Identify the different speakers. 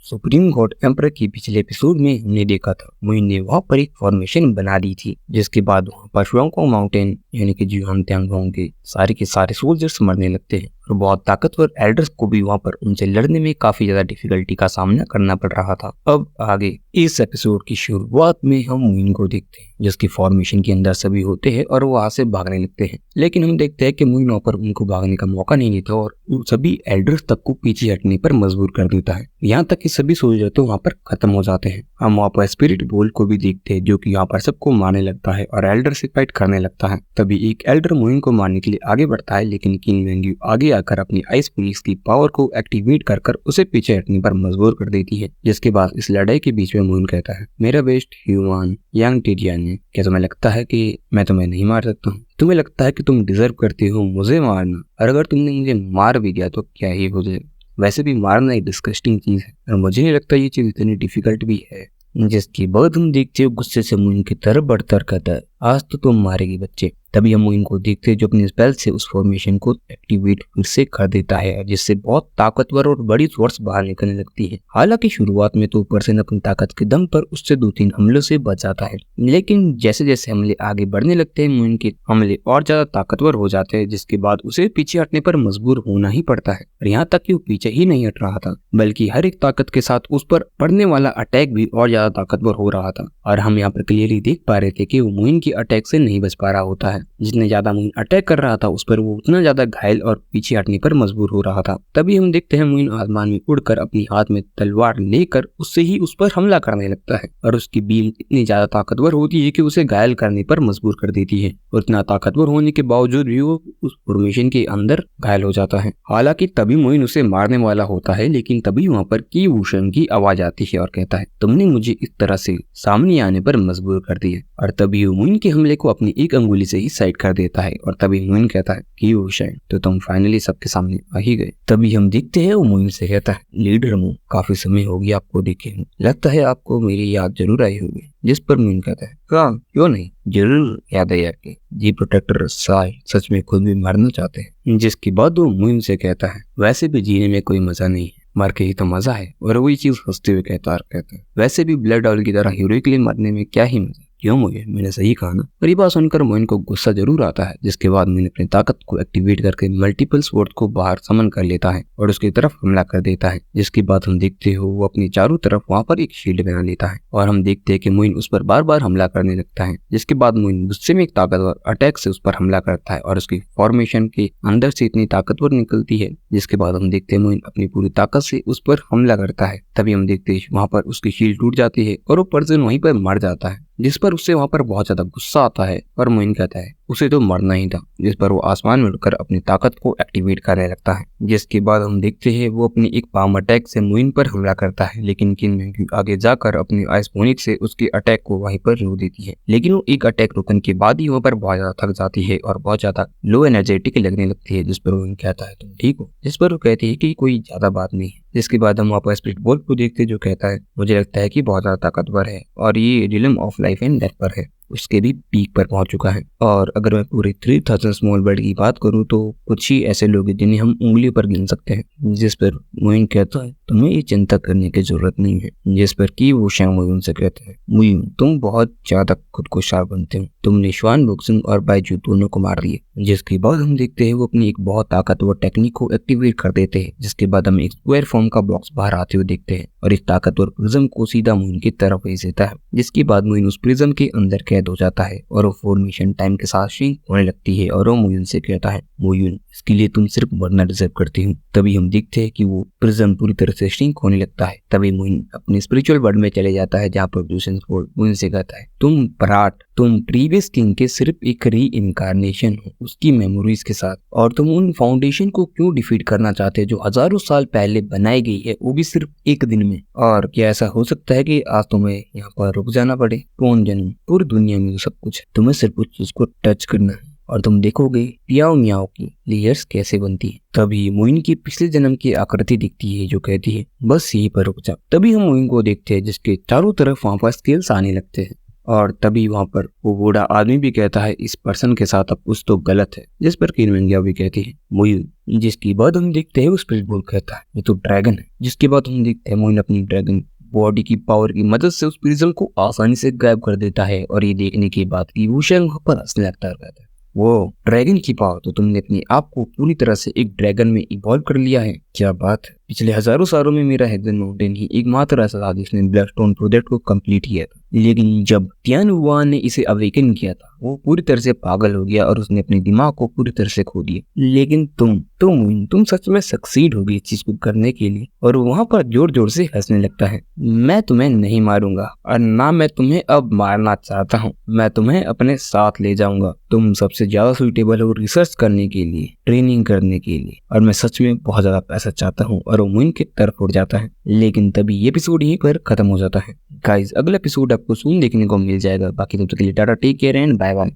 Speaker 1: Supreme God emperor के पिछले episode में हमने देखा था मोइन ने वहाँ पर एक फॉर्मेशन बना दी थी, जिसके बाद वहाँ पर शुआंगकोंग माउंटेन यानी कि जुआनतांग के सारे सोल्जर्स मरने लगते हैं और बहुत ताकतवर एल्डर्स को भी वहाँ पर उनसे लड़ने में काफी ज्यादा डिफिकल्टी का सामना करना पड़ रहा था। अब आगे इस एपिसोड की शुरुआत में हम मोइन को देखते हैं जिसकी फॉर्मेशन के अंदर सभी होते हैं और वो वहाँ से भागने लगते हैं, लेकिन हम देखते हैं कि मोइन वहाँ पर उनको भागने का मौका नहीं देता और सभी एल्डर्स तक को पीछे हटने पर मजबूर कर देता है। यहाँ तक कि सभी सोल्जर तो वहाँ पर खत्म हो जाते हैं। हम वहाँ पर स्पिरिट बोल को भी देखते हैं जो कि यहाँ पर सबको मारने लगता है और एल्डर से फाइट करने लगता है। तभी एक एल्डर मोइन को मारने के लिए आगे बढ़ता है, लेकिन किंग वेंग्यू आगे आकर अपनी आइस पुलिस की पावर को एक्टिवेट कर उसे पीछे हटने पर मजबूर कर देती है। जिसके बाद इस लड़ाई के बीच में मोइन कहता है, मेरा बेस्ट ह्यूमन यांग टिडियन ने, क्या तुम्हें लगता है कि मैं तुम्हें नहीं मार सकता हूँ? तुम्हें लगता है कि तुम डिजर्व करते हो मुझे मारना, और अगर तुमने मुझे मार भी दिया तो क्या ही हो जाएगा? वैसे भी मारना एक डिस्गस्टिंग चीज है और मुझे नहीं लगता ये चीज इतनी डिफिकल्ट भी है। जिसके बाद हम देखते हो गुस्से से मोइन की तरफ बढ़ता कहता है, आज तो तुम मारेगी बच्चे। तभी हम मोइन को देखते हैं जो अपनी स्पेल से उस फॉर्मेशन को एक्टिवेट फिर से कर देता है, जिससे बहुत ताकतवर और बड़ी सोर्स बाहर निकलने लगती है। हालांकि शुरुआत में तो पर्सन अपनी ताकत के दम पर उससे 2-3 हमलों से बच जाता है, लेकिन जैसे जैसे हमले आगे बढ़ने लगते हैं मोइन के हमले और ज्यादा ताकतवर हो जाते हैं, जिसके बाद उसे पीछे हटने पर मजबूर होना ही पड़ता है। और यहाँ तक कि वो पीछे ही नहीं हट रहा था, बल्कि हर एक ताकत के साथ उस पर पड़ने वाला अटैक भी और ज्यादा ताकतवर हो रहा था। और हम यहाँ पर क्लियरली देख पा रहे थे कि वो मोइन की अटैक से नहीं बच पा रहा होता है। जितने ज्यादा मोइन अटैक कर रहा था उस पर वो उतना ज्यादा घायल और पीछे हटने पर मजबूर हो रहा था। तभी हम देखते हैं मोइन आसमान में उड़कर अपनी हाथ में तलवार लेकर उससे ही उस पर हमला करने लगता है और उसकी बीम इतनी ज्यादा ताकतवर होती है कि उसे घायल करने पर मजबूर कर देती है। और इतना ताकतवर होने के बावजूद भी वो उस फॉर्मेशन के अंदर घायल हो जाता है। हालांकि तभी मोइन उसे मारने वाला होता है, लेकिन तभी वहाँ पर की वूशन की आवाज आती है और कहता है, तुमने मुझे इस तरह से सामने आने पर मजबूर कर दिया। और तभी वो मोइन के हमले को अपनी एक अंगुली से ही साइड कर देता है और तभी मोइन कहता है कि वूशन, तो तुम फाइनली सबके सामने आ ही गए। तभी हम देखते हैं वो मोइन से कहता है, लीडर मो, काफी समय हो गया आपको देखे हूँ, लगता है आपको मेरी याद जरूर आई होगी। जिस पर मोइन कहता है, हाँ क्यों नहीं, जरूर याद है आपकी जी प्रोटेक्टर साय सच में खुद भी मरना चाहते हैं। जिसके बाद वो मोइन से कहता है, वैसे भी जीने में कोई मजा नहीं है, मर के ही तो मजा है। और वही चीज हंसते हुए कहता है, वैसे भी ब्लड ऑयल की तरह हीरोइकली मरने में क्या ही मजा, क्यों मुझे, मैंने सही कहा ना? और ये बात सुनकर मोइन को गुस्सा जरूर आता है। जिसके बाद मोइन अपनी ताकत को एक्टिवेट करके मल्टीपल स्वॉर्ड को बाहर समन कर लेता है और उसकी तरफ हमला कर देता है। जिसके बाद हम देखते हो वो अपनी चारों तरफ वहाँ पर एक शील्ड बना लेता है और हम देखते हैं कि मोइन उस पर बार बार हमला करने लगता है। जिसके बाद मोइन गुस्से में एक ताकतवर अटैक से उस पर हमला करता है और उसकी फॉर्मेशन के अंदर से इतनी ताकतवर निकलती है। जिसके बाद हम देखते हैं मोइन अपनी पूरी ताकत से उस पर हमला करता है। तभी हम देखते हैं वहाँ पर उसकी शील्ड टूट जाती है और वो पर्सन वहीं पर मर जाता है। जिस पर उससे वहाँ पर बहुत ज्यादा गुस्सा आता है और मोइन कहता है उसे तो मरना ही था। जिस पर वो आसमान में उड़कर अपनी ताकत को एक्टिवेट करने लगता है। जिसके बाद हम देखते हैं वो अपनी एक पाम अटैक से मोइन पर हमला करता है, लेकिन किंग वेंग्यू आगे जाकर अपनी आइस फोनिक से उसके अटैक को वहीं पर रोक देती है। लेकिन वो एक अटैक रोकने के बाद ही वहाँ पर बहुत ज्यादा थक जाती है और बहुत ज्यादा लो एनर्जेटिक लगने लगती है। जिस पर मोइन कहता है, तुम ठीक हो? जिस पर वो कहती है कि कोई ज्यादा बात नहीं है। जिसके बाद हम वापस स्पिरिट बोल को देखते हैं जो कहता है, मुझे लगता है कि बहुत ज्यादा ताकतवर है और ये realm of life and death पर है, उसके भी पीक पर पहुंच चुका है। और अगर मैं पूरे 3000 स्मॉल वर्ल्ड की बात करूं तो कुछ ही ऐसे लोग हैं जिन्हें हम उंगली पर गिन सकते हैं। जिस पर मोइन कहता है, तुम्हें ये चिंता करने की जरूरत नहीं है। जिस पर की वो मोइन से कहते हैं, मोइन तुम बहुत ज्यादा खुद को शार्प बनते हो, तुमने श्वान बोक्सिंग और बाइजू दोनों को मार दिए। जिसके बाद हम देखते हैं वो अपनी एक बहुत ताकतवर टेक्निक को एक्टिवेट कर देते हैं। जिसके बाद हम एक स्क्वायर फॉर्म का बॉक्स बाहर आते हुए देखते हैं और इस ताकतवर प्रिज्म को सीधा मोइन की तरफ भेज देता है। जिसके बाद मोइन उस प्रिज्म के अंदर कैद हो जाता है और वो फॉर्मेशन टाइम के साथ श्रिंक होने लगती है और वो मोइन से कहता है, मोइन इसके लिए तुम सिर्फ मरना डिजर्व करती हो। तभी हम देखते हैं कि वो प्रिज्म पूरी तरह से श्रिंक होने लगता है। तभी मोइन अपने स्पिरिचुअल वर्ल्ड में चले जाता है जहाँ पर मोइन से कहता है, तुम पराट, तुम प्रीवियस किंग के सिर्फ एक री इनकारनेशन हो उसकी मेमोरीज के साथ, और तुम उन फाउंडेशन को क्यों डिफीट करना चाहते हो जो हजारों साल पहले बनाई गई है, वो भी सिर्फ एक दिन में? और क्या ऐसा हो सकता है कि आज तुम्हें यहाँ पर रुक जाना पड़े? कौन जन्म, पूरी दुनिया में सब कुछ तुम्हें सिर्फ उस चीज को टच करना है और तुम देखोगे पियाओ मियाओ की लेयर्स कैसे बनती है। तभी मोइन की पिछले जन्म की आकृति दिखती है जो कहती है, बस यहीं पर रुक जा। तभी हम मोइन को देखते हैं जिसके चारों तरफ वहाँ पर स्केल्स आने लगते हैं और तभी वहाँ पर वो बूढ़ा आदमी भी कहता है इस पर्सन के साथ अब कुछ तो गलत है, जिस पर किन वेंगिया भी कहती है मोइन। जिसके बाद हम देखते हैं उस प्रिजबुल कहता है ये तो ड्रैगन है। जिसके बाद हम देखते हैं मोइन अपनी ड्रैगन बॉडी की पावर की मदद से उस प्रिज्म को आसानी से गायब कर देता है और ये देखने के बाद कि वुशेंग वहाँ पर हंसने लगता है। वो ड्रैगन की पावर, तो तुमने अपने आप को पूरी तरह से एक ड्रैगन में इवॉल्व कर लिया है, क्या बात है। पिछले हजारों सालों में मेरा हेक्सेन माउंटेन ही एकमात्र ऐसा था जिसने ब्लैकस्टोन प्रोजेक्ट को कंप्लीट किया था, लेकिन जब तियान वुआन ने इसे अवेकन किया था वो पूरी तरह से पागल हो गया और उसने अपने दिमाग को पूरी तरह से खो दिया। लेकिन तुम सच में सक्सीड हो गई इस चीज को करने के लिए। और वहाँ पर जोर जोर से हंसने लगता है। मैं तुम्हें नहीं मारूंगा और ना मैं तुम्हें अब मारना चाहता हूँ, मैं तुम्हें अपने साथ ले जाऊंगा। तुम सबसे ज्यादा सुइटेबल हो रिसर्च करने के लिए, ट्रेनिंग करने के लिए, और मैं सच में बहुत ज्यादा पैसा चाहता हूँ। और वो मोइन की तरफ उड़ जाता है। लेकिन तभी ये एपिसोड यहीं पर खत्म हो जाता है। गाइस अगला एपिसोड आपको सून देखने को मिल जाएगा। बाकी तब तक के लिए tata, take care and bye bye.